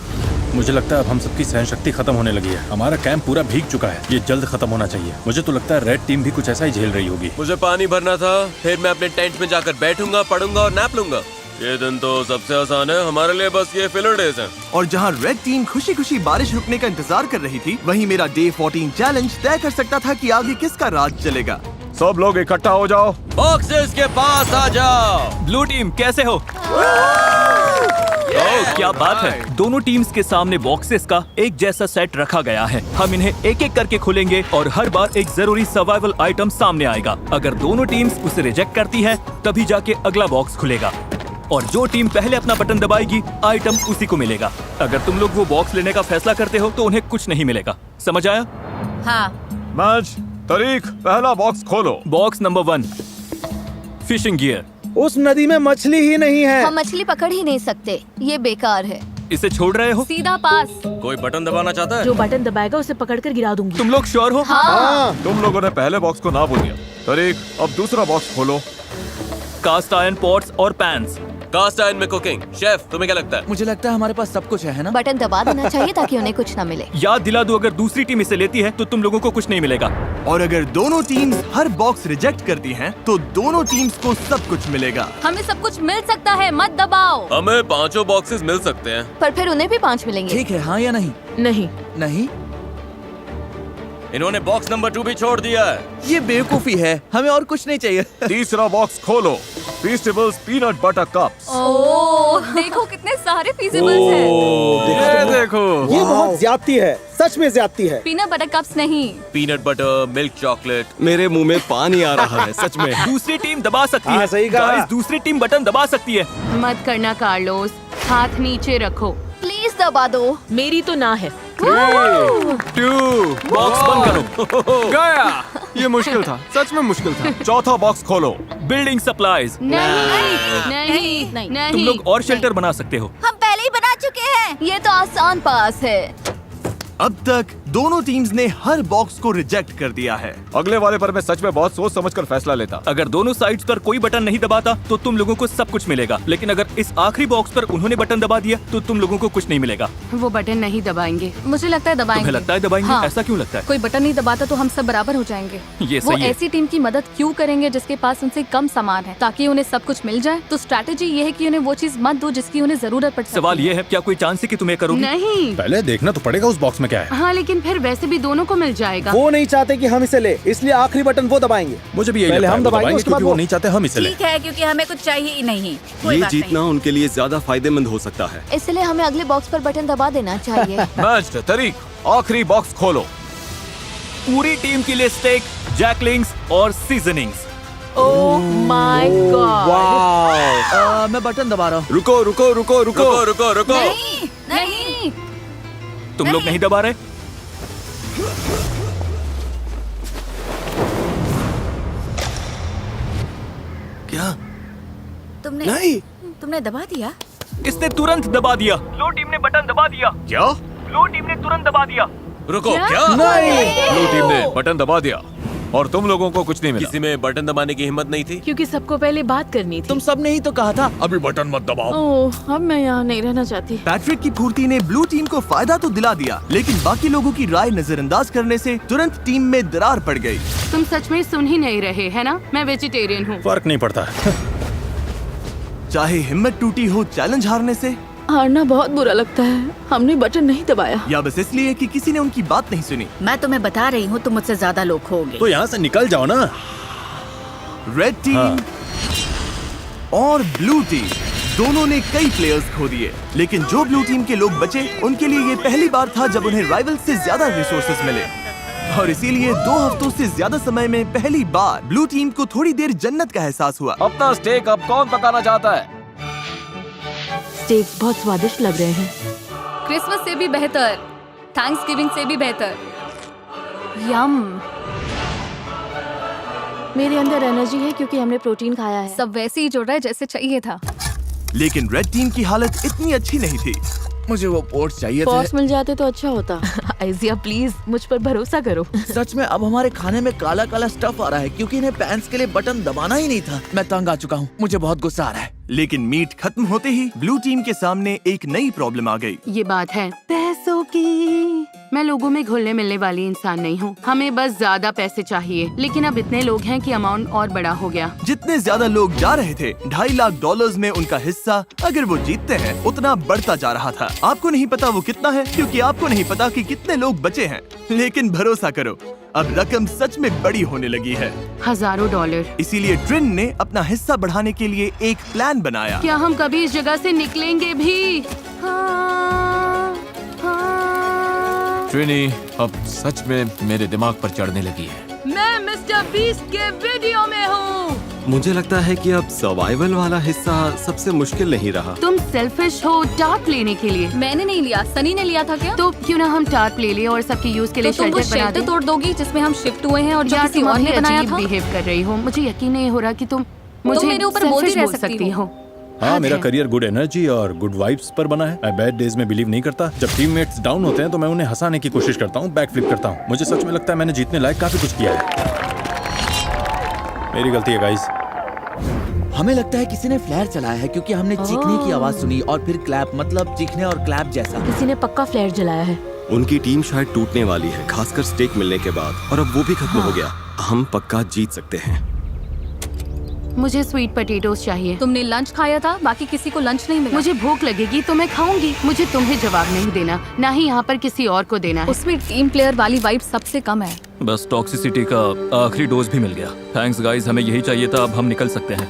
मुझे लगता है अब हम सबकी सहन शक्ति खत्म होने लगी है। हमारा कैंप पूरा भीग चुका है, ये जल्द खत्म होना चाहिए। मुझे तो लगता है रेड टीम भी कुछ ऐसा ही झेल रही होगी। मुझे पानी भरना था, फिर मैं अपने टेंट में जाकर बैठूंगा, पढ़ूंगा और नैप लूंगा। ये दिन तो सबसे आसान है हमारे लिए, बस ये फिलर डेज हैं। और जहाँ रेड टीम खुशी खुशी बारिश रुकने का इंतजार कर रही थी, वहीं मेरा डे 14 चैलेंज तय कर सकता था कि आगे किसका राज चलेगा। सब लोग इकट्ठा हो जाओ, बॉक्सेस के पास आ जाओ। ब्लू टीम कैसे हो? क्या बात है। दोनों टीम्स के सामने बॉक्सेस का एक जैसा सेट रखा गया है। हम इन्हें एक एक करके खोलेंगे और हर बार एक जरूरी सर्वाइवल आइटम सामने आएगा। अगर दोनों टीम्स उसे रिजेक्ट करती है तभी जाके अगला बॉक्स खुलेगा और जो टीम पहले अपना बटन दबाएगी आइटम उसी को मिलेगा। अगर तुम लोग वो बॉक्स लेने का फैसला करते हो तो उन्हें कुछ नहीं मिलेगा। समझ आया? हाँ। मैच तारीख, पहला बॉक्स खोलो। Box number 1, fishing gear. उस नदी में मछली ही नहीं है। हम मछली पकड़ ही नहीं सकते, ये बेकार है। इसे छोड़ रहे हो? सीधा पास। कोई बटन दबाना चाहता है? जो बटन दबाएगा उसे पकड़कर गिरा दूंगी। तुम लोग श्योर हो? हाँ। तुम लोगों ने पहले बॉक्स को ना बोल दिया। तारीख, अब दूसरा बॉक्स खोलो। कास्ट आयरन पॉट्स और पैन्स। कास्ट आयरन में कुकिंग। शेफ, तुम्हें क्या लगता है? मुझे लगता है हमारे पास सब कुछ है ना? बटन दबा देना चाहिए ताकि उन्हें कुछ न मिले। याद दिला दो, अगर दूसरी टीम इसे लेती है तो तुम लोगों को कुछ नहीं मिलेगा। और अगर दोनों टीम्स हर बॉक्स रिजेक्ट करती हैं, तो दोनों टीम्स को सब कुछ मिलेगा। हमें सब कुछ मिल सकता है, मत दबाओ। हमें 5 बॉक्सेस मिल सकते हैं। पर फिर उन्हें भी 5 मिलेंगे। ठीक है, हाँ या नहीं? नहीं। नहीं? इन्होंने बॉक्स नंबर 2 भी छोड़ दिया है। ये बेवकूफी है, हमें और कुछ नहीं चाहिए। तीसरा बॉक्स खोलो। फीस्टेबल्स पीनट बटर कप्स। ओह, देखो कितने सारे फीजिबल्स हैं। ये देखो, ये बहुत ज्यादती है, सच में ज्यादती है। पीनट बटर कप्स नहीं, पीनट बटर, मिल्क चॉकलेट। मेरे मुंह में पानी आ रहा है सच में। दूसरी टीम दबा सकती हाँ, है। सही कहा। गाइस, दूसरी टीम बटन दबा सकती है। मत करना कार्लोस, हाथ नीचे रखो। प्लीज दबा दो। मेरी तो ना है। 2, बॉक्स बंद करो। गया। ये मुश्किल था, सच में मुश्किल था। चौथा बॉक्स खोलो। Building supplies. नहीं, नहीं। तुम लोग और शेल्टर बना सकते हो। हम पहले ही बना चुके हैं। ये तो आसान पास है। अब तक दोनों टीम्स ने हर बॉक्स को रिजेक्ट कर दिया है। अगले वाले पर मैं सच में बहुत सोच समझकर फैसला लेता। अगर दोनों साइड्स पर कोई बटन नहीं दबाता तो तुम लोगों को सब कुछ मिलेगा, लेकिन अगर इस आखिरी बॉक्स पर उन्होंने बटन दबा दिया तो तुम लोगों को कुछ नहीं मिलेगा। वो बटन नहीं दबाएंगे। मुझे लगता है दबाएंगे। तुम्हें लगता है दबाएंगे? हाँ। ऐसा क्यों लगता है? कोई बटन नहीं दबाता तो हम सब बराबर हो जाएंगे। ये वो सही है। ऐसी टीम की मदद क्यों करेंगे जिसके पास उनसे कम सामान है, ताकि उन्हें सब कुछ मिल जाए। तो स्ट्रैटेजी ये है कि उन्हें वो चीज मत दो जिसकी उन्हें जरूरत पड़ सकती सवाल ये है, क्या कोई चांस है कि तुम्हें करोगे? नहीं। पहले देखना तो पड़ेगा उस बॉक्स में क्या है। हाँ, लेकिन फिर वैसे भी दोनों को मिल जाएगा। वो नहीं चाहते कि हम इसे ले, इसलिए आखिरी बटन वो दबाएंगे। मुझे भी यही पहले लगता है, हम वो दबाएंगे, उसके बाद क्योंकि वो नहीं चाहते हम इसे लें। ठीक है, क्योंकि हमें कुछ चाहिए ही नहीं। कोई ये बात जीतना नहीं। उनके लिए ज्यादा फायदेमंद हो सकता है। इसलिए हमें अगले बॉक्स पर बटन दबा देना चाहिए। मैच तारीख, आखिरी बॉक्स खोलो। पूरी टीम के लिए स्टेक, जैकलिंग्स और सीजनिंग्स। Oh my God. वाह। मैं बटन दबा रहा हूँ। रुको रुको रुको रुको। रुको रुको रुको। नहीं। तुम लोग नहीं दबा रहे? क्या? तुमने नहीं। तुमने दबा दिया? इसने तुरंत दबा दिया। ब्लू टीम ने बटन दबा दिया। क्या? ब्लू टीम ने तुरंत दबा दिया। रुको, क्या? क्या? नहीं। ब्लू टीम ने बटन दबा दिया और तुम लोगों को कुछ नहीं मिला। किसी में बटन दबाने की हिम्मत नहीं थी। क्योंकि सबको पहले बात करनी थी। तुम सब ने ही तो कहा था अभी बटन मत दबाओ। ओह, अब मैं यहाँ नहीं रहना चाहती। पैट्रिक की फुर्ती ने ब्लू टीम को फायदा तो दिला दिया, लेकिन बाकी लोगों की राय नजरअंदाज करने से तुरंत टीम में दरार पड़ गई। तुम सच में सुन ही नहीं रहे, है ना? मैं वेजिटेरियन हूँ। फर्क नहीं पड़ता। चाहे हिम्मत टूटी हो चैलेंज हारने से, हारना बहुत बुरा लगता है। हमने बटन नहीं दबाया। या बस इसलिए कि किसी ने उनकी बात नहीं सुनी। मैं तुम्हें बता रही हूँ, तुम मुझसे ज्यादा लोग खोगे। तो यहाँ से निकल जाओ ना। रेड टीम और ब्लू टीम दोनों ने कई प्लेयर्स खो दिए, लेकिन जो ब्लू टीम के लोग बचे उनके लिए ये पहली बार था जब उन्हें राइवल से ज्यादा रिसोर्सेज मिले, और इसीलिए 2 हफ्तों से ज्यादा समय में पहली बार ब्लू टीम को थोड़ी देर जन्नत का एहसास हुआ। अपना स्टेक अब कौन पकाना चाहता है? स्टेक बहुत स्वादिष्ट लग रहे हैं। क्रिसमस से भी बेहतर, थैंक्सगिविंग से भी बेहतर। यम। मेरे अंदर एनर्जी है क्योंकि हमने प्रोटीन खाया है। सब वैसे ही जुड़ रहा है जैसे चाहिए था। लेकिन रेड टीम की हालत इतनी अच्छी नहीं थी। मुझे वो पोर्ट्स चाहिए पॉट्स मिल जाते तो अच्छा होता। आइजिया प्लीज मुझ पर भरोसा करो। सच में अब हमारे खाने में काला काला स्टफ आ रहा है क्योंकि इन्हें पैंट्स के लिए बटन दबाना ही नहीं था। मैं तंग आ चुका हूँ, मुझे बहुत गुस्सा आ रहा है। लेकिन मीट खत्म होते ही ब्लू टीम के सामने एक नई प्रॉब्लम आ गई। ये बात है पैसों की। मैं लोगों में घुलने मिलने वाली इंसान नहीं हूँ। हमें बस ज्यादा पैसे चाहिए, लेकिन अब इतने लोग हैं कि अमाउंट और बड़ा हो गया। जितने ज्यादा लोग जा रहे थे, $2.5 लाख में उनका हिस्सा अगर वो जीतते हैं उतना बढ़ता जा रहा था। आपको नहीं पता वो कितना है, क्योंकि आपको नहीं पता कि कितने लोग बचे हैं। लेकिन भरोसा करो, अब रकम सच में बड़ी होने लगी है, हजारों डॉलर। इसीलिए ट्रिन ने अपना हिस्सा बढ़ाने के लिए एक प्लान बनाया। क्या हम कभी इस जगह से निकलेंगे भी? हाँ, हाँ। ट्रिनी अब सच में मेरे दिमाग पर चढ़ने लगी है। मैं मिस्टर बीस्ट के वीडियो में हूँ। मुझे लगता है कि अब सर्वाइवल वाला हिस्सा सबसे मुश्किल नहीं रहा। तुम सेल्फिश हो टार्प लेने के लिए। मैंने नहीं लिया, सनी ने लिया था। क्या? तो क्यों ना हम टार्प ले लें और सबके यूज के लिए तो तुम वो शेल्टर बना शेल्टर दें? तोड़ दोगी जिसमें हम शिफ्ट हुए हैं और जो यार किसी तुम और ने अभी बनाया अजीब था। बिहेव कर रही हो। मुझे यकीन नहीं हो रहा कि तुम मुझे मेरे ऊपर बोलती selfish रह बोल सकती हो। हाँ, मेरा करियर गुड एनर्जी और गुड वाइब्स पर बना है। मैं बैड डेज में बिलीव नहीं करता। जब टीममेट्स डाउन होते हैं तो मैं उन्हें हंसाने की कोशिश करता हूँ, बैक फ्लिप करता हूँ। मुझे सच में लगता है मैंने जीतने लायक काफी कुछ किया है। मेरी गलती है गाइस। हमें लगता है किसी ने फ्लेयर चलाया है क्योंकि हमने चीखने की आवाज सुनी और फिर क्लैप, मतलब चीखने और क्लैप जैसा। किसी ने पक्का फ्लेयर जलाया है। उनकी टीम शायद टूटने वाली है, खासकर स्टेक मिलने के बाद, और अब वो भी खत्म हो गया। हम पक्का जीत सकते हैं। मुझे स्वीट पोटैटोस चाहिए। तुमने लंच खाया था, बाकी किसी को लंच नहीं मिला। मुझे भूख लगेगी तो मैं खाऊंगी। मुझे तुम्हें जवाब नहीं देना, ना ही यहाँ पर किसी और को देना है। उसमें टीम प्लेयर वाली वाइब सबसे कम है। बस टॉक्सिसिटी का आखिरी डोज भी मिल गया। थैंक्स गाइस, हमें यही चाहिए था। अब हम निकल सकते हैं।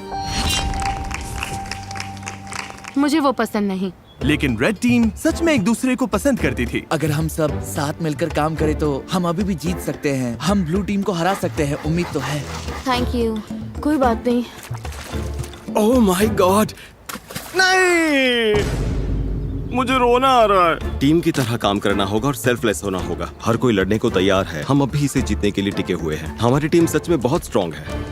मुझे वो पसंद नहीं। लेकिन रेड टीम सच में एक दूसरे को पसंद करती थी। अगर हम सब साथ मिलकर काम करें तो हम अभी भी जीत सकते हैं। हम ब्लू टीम को हरा सकते हैं, उम्मीद तो है। Thank you. कोई बात नहीं। ओह माय गॉड, नहीं, मुझे रोना आ रहा है। टीम की तरह काम करना होगा और सेल्फलेस होना होगा। हर कोई लड़ने को तैयार है। हम अभी इसे जीतने के लिए टिके हुए हैं। हमारी टीम सच में बहुत स्ट्रांग है।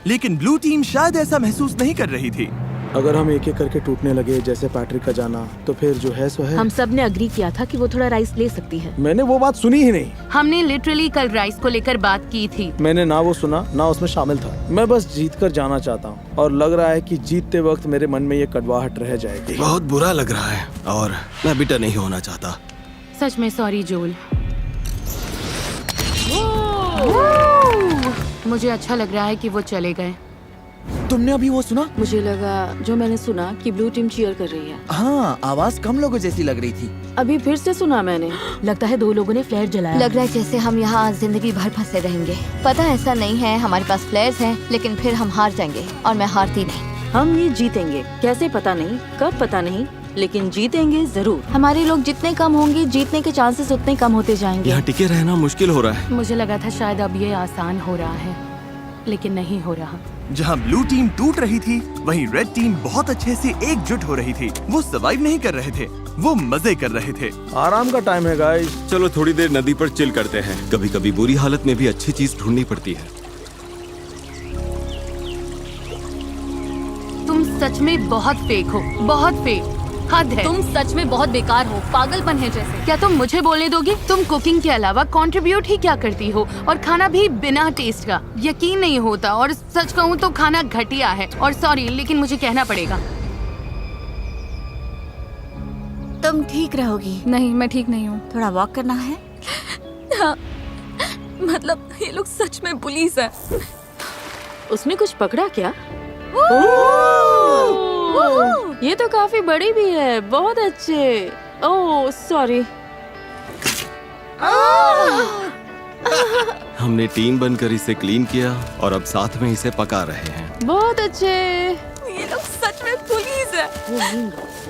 लेकिन ब्लू टीम शायद ऐसा महसूस नहीं कर रही थी। अगर हम एक एक करके टूटने लगे जैसे पैट्रिक का जाना, तो फिर जो है सो है। हम सब ने अग्री किया था कि वो थोड़ा राइस ले सकती है। मैंने वो बात सुनी ही नहीं। हमने लिटरली कल राइस को लेकर बात की थी। मैंने ना वो सुना ना उसमें शामिल था। मैं बस जीत कर जाना चाहता हूँ और लग रहा है कि जीतते वक्त मेरे मन में ये कड़वाहट रह जाएगी। बहुत बुरा लग रहा है और मैं बिटर नहीं होना चाहता। सच में सॉरी जोल। मुझे अच्छा लग रहा है कि वो चले गए। तुमने अभी वो सुना? मुझे लगा जो मैंने सुना कि ब्लू टीम चीयर कर रही है। हाँ, आवाज कम लोगों जैसी लग रही थी। अभी फिर से सुना मैंने। लगता है 2 लोगों ने फ्लेयर जलाया। लग रहा है जैसे हम यहाँ जिंदगी भर फंसे रहेंगे। पता ऐसा नहीं है, हमारे पास फ्लेयर्स हैं, लेकिन फिर हम हार जाएंगे और मैं हारती नहीं। हम ये जीतेंगे, कैसे पता नहीं, कब पता नहीं, लेकिन जीतेंगे जरूर। हमारे लोग जितने कम होंगे, जीतने के चांसेस उतने कम होते जाएंगे। यहाँ टिके रहना मुश्किल हो रहा है। मुझे लगा था शायद अब ये आसान हो रहा है। लेकिन नहीं हो रहा। जहां ब्लू टीम टूट रही थी, वहीं रेड टीम बहुत अच्छे से एकजुट हो रही थी। वो सर्वाइव नहीं कर रहे थे, वो मजे कर रहे थे। आराम का टाइम है गाइस। चलो थोड़ी देर नदी पर चिल करते हैं। कभी कभी बुरी हालत में भी अच्छी चीज ढूंढनी पड़ती है। तुम सच में बहुत फेक हो, बहुत फेक। हद है। तुम सच में बहुत बेकार हो, पागलपन है जैसे। क्या तुम मुझे बोलने दोगे? तुम कुकिंग के अलावा कंट्रीब्यूट ही क्या करती हो, और खाना भी बिना टेस्ट का। यकीन नहीं होता, और सच कहूँ तो खाना घटिया है। और सॉरी, लेकिन मुझे कहना पड़ेगा। तुम ठीक रहोगी? नहीं, मैं ठीक नहीं हूँ। थोड़ा वॉक करना है? हाँ, मतलब ये लोग सच में पुलिस है। उसने कुछ पकड़ा क्या? ये तो काफी बड़ी भी है। बहुत अच्छे। Oh sorry. हमने टीम बनकर इसे क्लीन किया और अब साथ में इसे पका रहे हैं। बहुत अच्छे। ये लोग सच में पुलिस है।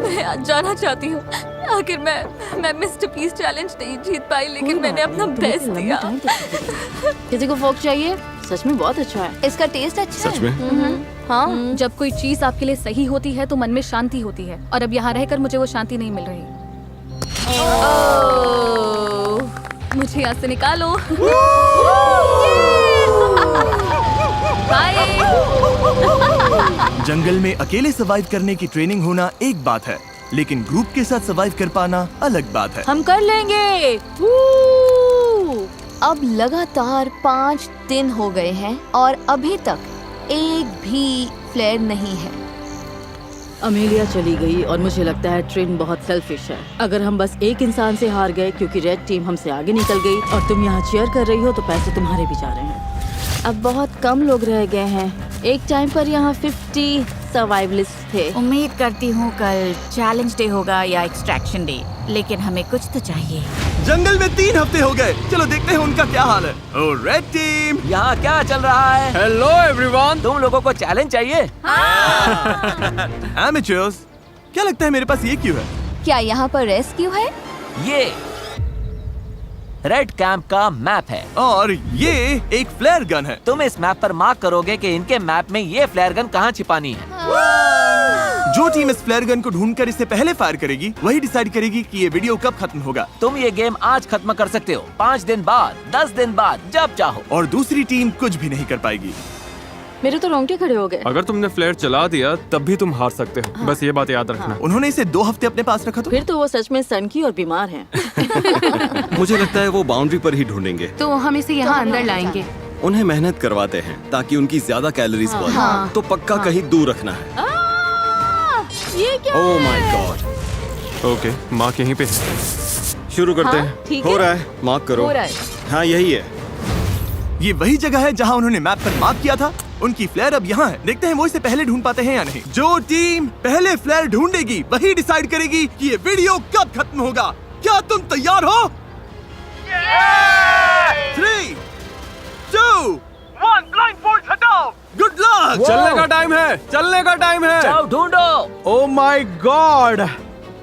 मैं आज जाना चाहती हूँ। आखिर मैं मिस्टर पीस चैलेंज नहीं जीत पाई, लेकिन मैंने अपना बेस्ट दिया। किसी को फोक चाहिए? सच में बहुत अच्छा है। इसका टेस्ट अच्छा सच में? हाँ, जब कोई चीज आपके लिए सही होती है तो मन में शांति होती है, और अब यहाँ रहकर मुझे वो शांति नहीं मिल रही। मुझे यहाँ से निकालो। बाय। जंगल में अकेले सर्वाइव करने की ट्रेनिंग होना एक बात है, लेकिन ग्रुप के साथ सर्वाइव कर पाना अलग बात है। हम कर लेंगे। अब लगातार 5 दिन हो गए हैं और अभी तक एक भी फ्लेयर नहीं है। अमेलिया चली गई और मुझे लगता है ट्रेन बहुत सेल्फिश है। अगर हम बस एक इंसान से हार गए क्योंकि रेड टीम हमसे आगे निकल गई और तुम यहाँ चीयर कर रही हो, तो पैसे तुम्हारे भी जा रहे हैं। अब बहुत कम लोग रह गए हैं। एक टाइम पर यहाँ 50 सर्वाइवलिस्ट थे। उम्मीद करती हूँ कल चैलेंज डे होगा या एक्सट्रैक्शन डे, लेकिन हमें कुछ तो चाहिए। जंगल में 3 हफ्ते हो गए। चलो देखते हैं उनका क्या हाल है। ओ रेड टीम, यहाँ क्या चल रहा है? Hello everyone. तुम लोगों को चैलेंज चाहिए? एमेचर्स, क्या लगता है मेरे पास ये क्यों है? क्या यहाँ पर रेस्क्यू है? ये रेड कैंप का मैप है और ये एक फ्लेयर गन है। तुम इस मैप पर मार्क करोगे कि इनके मैप में ये फ्लेयर गन कहाँ छिपानी है। जो टीम इस फ्लेयर गन को ढूंढकर इसे पहले फायर करेगी, वही डिसाइड करेगी कि ये वीडियो कब खत्म होगा। तुम ये गेम आज खत्म कर सकते हो, 5 दिन बाद, 10 दिन बाद, जब चाहो। और दूसरी टीम कुछ भी नहीं कर पाएगी। मेरे तो रोंगटे खड़े हो गए। अगर तुमने फ्लेयर चला दिया तब भी तुम हार सकते हो। हाँ। बस ये बात याद रखना। उन्होंने इसे 2 हफ्ते अपने पास रखा फिर तो वो सच में सनकी और बीमार हैं। मुझे लगता है वो बाउंड्री पर ही ढूंढेंगे। तो हम इसे यहाँ अंदर लाएंगे। उन्हें मेहनत करवाते हैं ताकि उनकी ज्यादा कैलोरीज बढ़े। हाँ। तो पक्का कहीं दूर रखना है। ये क्या oh my God. Okay, mark यहीं पे। शुरू करते हाँ, हैं। ठीक हो है। रहा है, मार्क करो। हो रहा है। हाँ यही है। ये वही जगह है जहां उन्होंने मैप पर मार्क किया था। उनकी फ्लेयर अब यहाँ है। देखते हैं वो इसे पहले ढूंढ पाते हैं या नहीं। जो टीम पहले फ्लेयर ढूंढेगी वही डिसाइड करेगी कि ये वीडियो कब खत्म होगा। क्या तुम तैयार हो? 3, 2, 1, ब्लाइंड फोर्स हटाओ। Good luck. चलने का टाइम है, चलने का टाइम है। जाओ ढूंढो। Oh my God.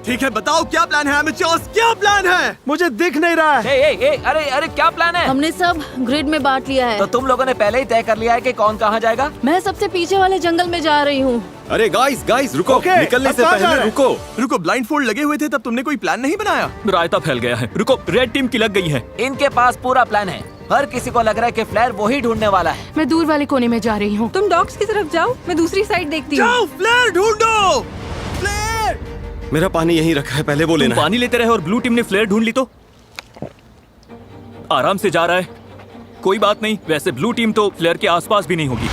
ठीक है, बताओ क्या प्लान है एमेचर्स, क्या प्लान है? मुझे दिख नहीं रहा है। अरे क्या प्लान है? हमने सब ग्रिड में बांट लिया है। तो तुम लोगों ने पहले ही तय कर लिया है कि कौन कहाँ जाएगा? मैं सबसे पीछे वाले जंगल में जा रही हूँ। अरे गाइस रुको। Okay, निकलने अब से कहाँ जा पहले रहे हैं? रुको। ब्लाइंड फोल्ड लगे हुए थे तब तुमने कोई प्लान नहीं बनाया? रायता फैल गया है। रुको, रेड टीम की लग गई है। इनके पास पूरा प्लान है। हर किसी को लग रहा है कि फ्लेयर वही ढूंढने वाला है। मैं दूर वाले कोने में जा रही हूँ। तुम डॉग्स की तरफ जाओ, मैं दूसरी साइड देखती हूँ। जाओ फ्लेयर ढूंढो। फ्लेयर। मेरा पानी यहीं रखा है, पहले वो लेना। पानी लेते रहे और ब्लू टीम ने फ्लेयर ढूंढ ली तो आराम से जा रहा है। कोई बात नहीं, वैसे ब्लू टीम तो फ्लेयर के आसपास भी नहीं होगी।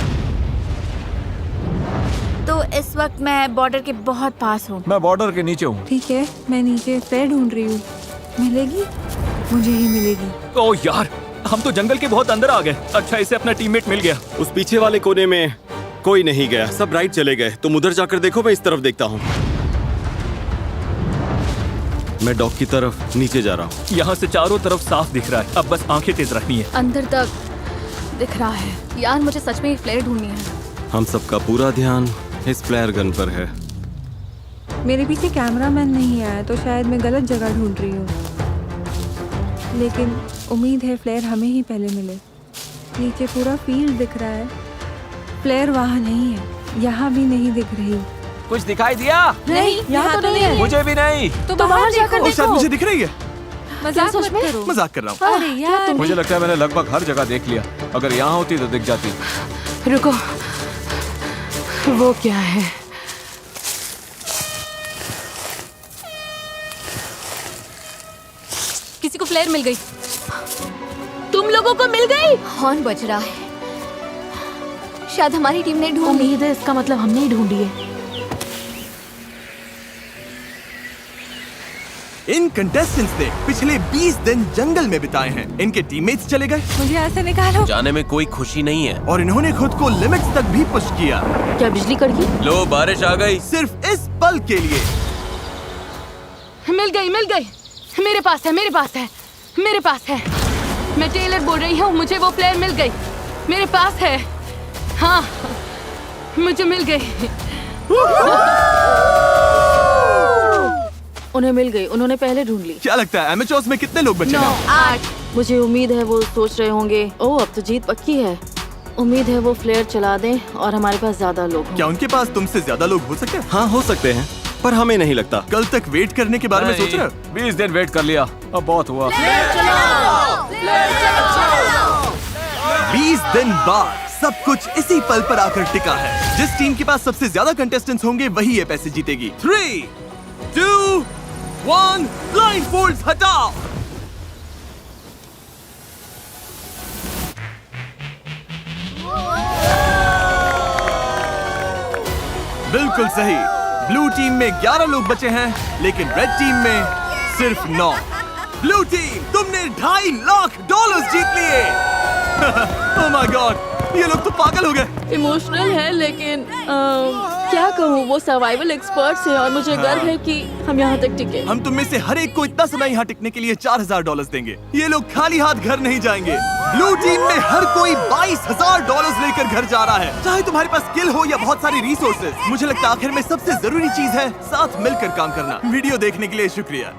तो इस वक्त मैं बॉर्डर के बहुत पास हूँ। मैं बॉर्डर के नीचे हूँ। ठीक है, मैं नीचे फ्लेयर ढूंढ रही हूँ। मिलेगी? मुझे ही मिलेगी। ओह यार, हम तो जंगल के बहुत अंदर आ गए। अच्छा, इसे अपना टीममेट मिल गया। उस पीछे वाले कोने में कोई नहीं गया, सब राइट चले गए। तुम उधर जाकर देखो, मैं इस तरफ देखता हूँ। मैं डॉग की तरफ नीचे जा रहा हूँ। यहाँ से चारों तरफ साफ दिख रहा है। अब बस आंखें तेज रखनी है। अंदर तक दिख रहा है। यार मुझे सच में एक फ्लेयर ढूंढनी है। हम सबका पूरा ध्यान इस फ्लेयर गन पर है। मेरे पीछे कैमरामैन नहीं आया तो शायद मैं गलत जगह ढूंढ रही हूँ, लेकिन उम्मीद है फ्लेयर हमें ही पहले मिले। नीचे पूरा फील्ड दिख रहा है, फ्लेयर वहाँ नहीं है, यहाँ भी नहीं दिख रही। कुछ दिखाई दिया? नहीं, यहाँ तो नहीं है। मुझे भी नहीं। तो बाहर जाकर ओ, शायद देखो। मुझे दिख रही है। मजाक मत करो। मजाक कर रहा हूँ। अरे यार, मुझे लगता है मैंने लगभग हर जगह देख लिया। अगर यहाँ होती तो दिख जाती। रुको, वो क्या है? किसी को फ्लेयर मिल गई। तुम लोगों को मिल गई? हॉर्न बज रहा है। शायद हमारी टीम ने ढूंढ ली। उम्मीद है इसका मतलब हमने ही ढूंढी है। इन कंटेस्टेंट्स ने पिछले 20 दिन जंगल में बिताए हैं। इनके टीममेट्स चले गए। मुझे यहाँ से निकालो। जाने में कोई खुशी नहीं है। और इन्होंने खुद को लिमिट्स तक भी पुश किया। क्या बिजली कड़की? लो, बारिश आ गई। सिर्फ इस पल के लिए। मिल गई, मिल गई। मेरे पास है, मेरे पास है, मेरे पास है। मैं टेलर बोल रही हूँ, मुझे वो प्लेयर मिल गई। मेरे पास है। हाँ, मुझे मिल गई। उन्हें मिल गई, उन्होंने पहले ढूंढ ली। क्या लगता है एमेचोर्स में कितने लोग बचे हैं? 8। मुझे उम्मीद है वो सोच रहे होंगे, ओह अब तो जीत पक्की है। उम्मीद है वो फ्लेयर चला दें और हमारे पास ज्यादा लोग हों। क्या उनके पास तुमसे ज्यादा लोग हो सकते हैं? हाँ, हो सकते हैं, पर हमें नहीं लगता। कल तक वेट करने के बारे में सोच रहे हो? 20 दिन वेट कर लिया, अब बहुत हुआ। 20 दिन बाद सब कुछ इसी पल पर आकर टिका है। जिस टीम के पास सबसे ज्यादा कंटेस्टेंट्स होंगे वही ये पैसे जीतेगी। 3, 2, 1, ब्लाइंडफोल्ड्स हटाओ। बिल्कुल सही। ब्लू टीम में 11 लोग बचे हैं, लेकिन रेड टीम में सिर्फ 9। ब्लू टीम, तुमने $2.5 लाख जीत लिए। ओह माय गॉड, ये लोग तो पागल हो गए। इमोशनल है, लेकिन क्या कहूँ, वो सर्वाइवल एक्सपर्ट्स हैं और मुझे गर्व है कि हम यहाँ तक टिके। हम तुम में से हर एक को इतना समय यहाँ टिकने के लिए $4,000 देंगे। ये लोग खाली हाथ घर नहीं जाएंगे। ब्लू टीम में हर कोई $22,000 लेकर घर जा रहा है, चाहे तुम्हारे पास स्किल हो या बहुत सारी रिसोर्सेज। मुझे लगता है आखिर में सबसे जरूरी चीज है साथ मिलकर काम करना। वीडियो देखने के लिए शुक्रिया।